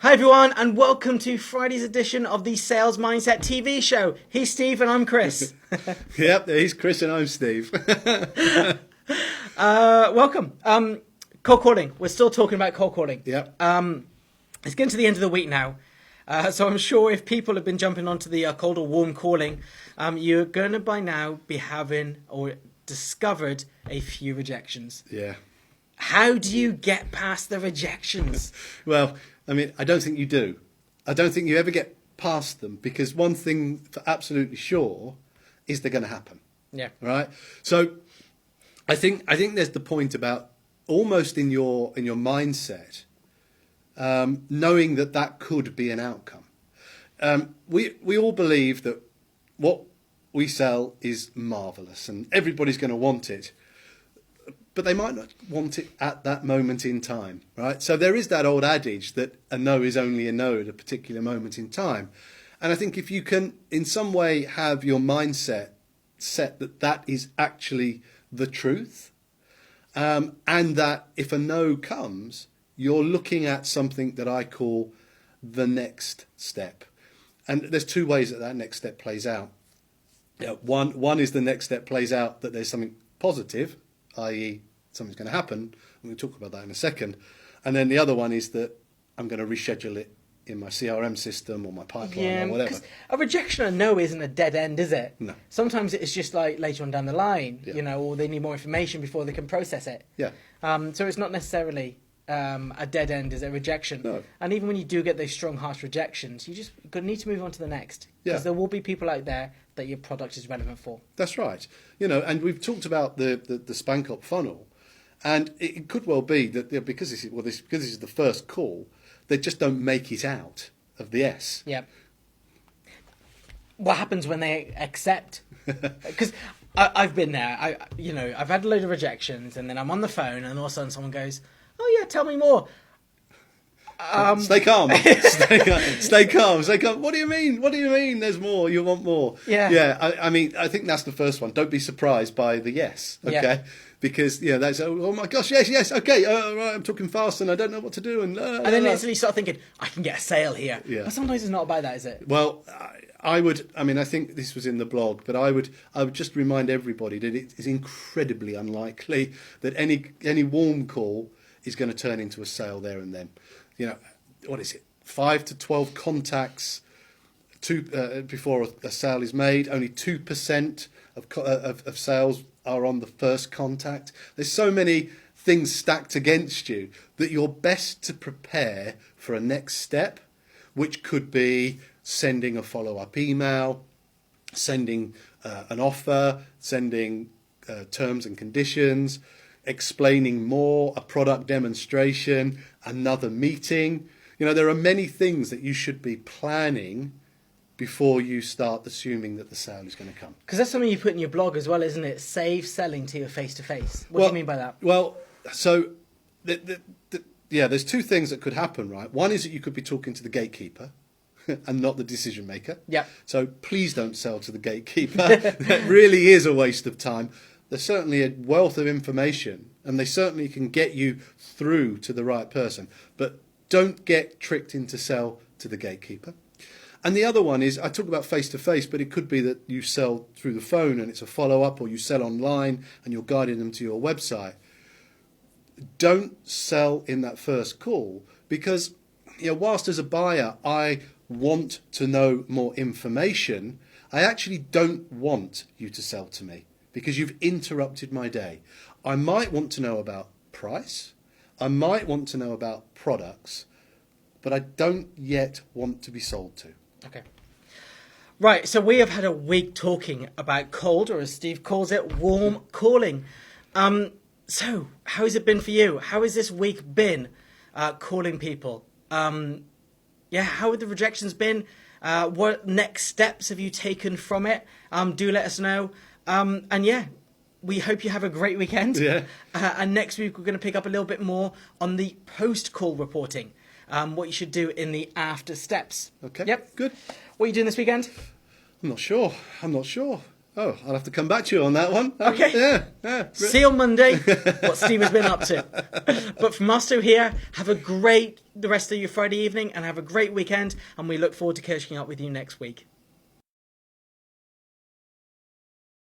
Hi everyone, and welcome to Friday's edition of the Sales Mindset TV show. He's Steve and I'm Chris. Yep, he's Chris and I'm Steve. Welcome. Cold calling. We're still talking about cold calling. Yep. It's getting to the end of the week now. So I'm sure if people have been jumping onto the cold or warm calling, you're going to by now be having or discovered a few rejections. Yeah. How do you get past the rejections? Well, I mean, I don't think you do. I don't think you ever get past them because one thing for absolutely sure is they're going to happen. Yeah. Right. So I think there's the point about almost in your mindset, knowing that could be an outcome. We all believe that what we sell is marvelous and everybody's going to want it. But they might not want it at that moment in time, right? So there is that old adage that a no is only a no at a particular moment in time. And I think if you can in some way have your mindset set that is actually the truth, and that if a no comes, you're looking at something that I call the next step. And there's two ways that next step plays out. One is the next step plays out that there's something positive, i.e. something's going to happen, and we'll talk about that in a second. And then the other one is that I'm going to reschedule it in my CRM system or my pipeline or whatever. A rejection or no isn't a dead end, is it? No. Sometimes it's just like later on down the line, Yeah. or they need more information before they can process it. Yeah. So it's not necessarily a dead end, is it? A rejection. No. And even when you do get those strong, harsh rejections, you just need to move on to the next. Because there will be people out there that your product is relevant for. That's right. And we've talked about the SpanCop funnel, and it could well be that because this is the first call, they just don't make it out of the S. Yeah. What happens when they accept? Because I've been there. I've had a load of rejections, and then I'm on the phone, and all of a sudden someone goes, "Oh yeah, tell me more." Stay calm. Stay calm. What do you mean? What do you mean? There's more. You want more? Yeah. Yeah. I mean, I think that's the first one. Don't be surprised by the yes. Okay. Yeah. Because that's oh my gosh, yes, okay. Right, I'm talking fast and I don't know what to do and then instantly start thinking I can get a sale here. Yeah. But sometimes it's not about that, is it? Well, I think this was in the blog, but I would just remind everybody that it is incredibly unlikely that any warm call is going to turn into a sale there and then. What is it? 5 to 12 contacts before a sale is made. Only 2% of sales are on the first contact. There's so many things stacked against you that you're best to prepare for a next step, which could be sending a follow-up email, sending an offer, sending terms and conditions, explaining more, a product demonstration, another meeting. There are many things that you should be planning before you start assuming that the sale is going to come. Because that's something you put in your blog as well, isn't it? Save selling to your face-to-face. What do you mean by that? Well, so there's two things that could happen, right? One is that you could be talking to the gatekeeper and not the decision maker. Yeah. So please don't sell to the gatekeeper. That really is a waste of time. There's certainly a wealth of information and they certainly can get you through to the right person. But don't get tricked into sell to the gatekeeper. And the other one is, I talk about face-to-face, but it could be that you sell through the phone and it's a follow-up, or you sell online and you're guiding them to your website. Don't sell in that first call because, whilst as a buyer I want to know more information, I actually don't want you to sell to me because you've interrupted my day. I might want to know about price. I might want to know about products, but I don't yet want to be sold to. Okay. Right, so we have had a week talking about cold, or as Steve calls it, warm calling. So, how has it been for you? How has this week been calling people? How have the rejections been? What next steps have you taken from it? Do let us know. We hope you have a great weekend. Yeah. And next week we're going to pick up a little bit more on the post-call reporting. What you should do in the after steps. Okay. Yep. Good. What are you doing this weekend? I'm not sure. Oh, I'll have to come back to you on that one. Okay. Yeah. See you on Monday what Steve has been up to. But from us two here, have the rest of your Friday evening and have a great weekend. And we look forward to catching up with you next week.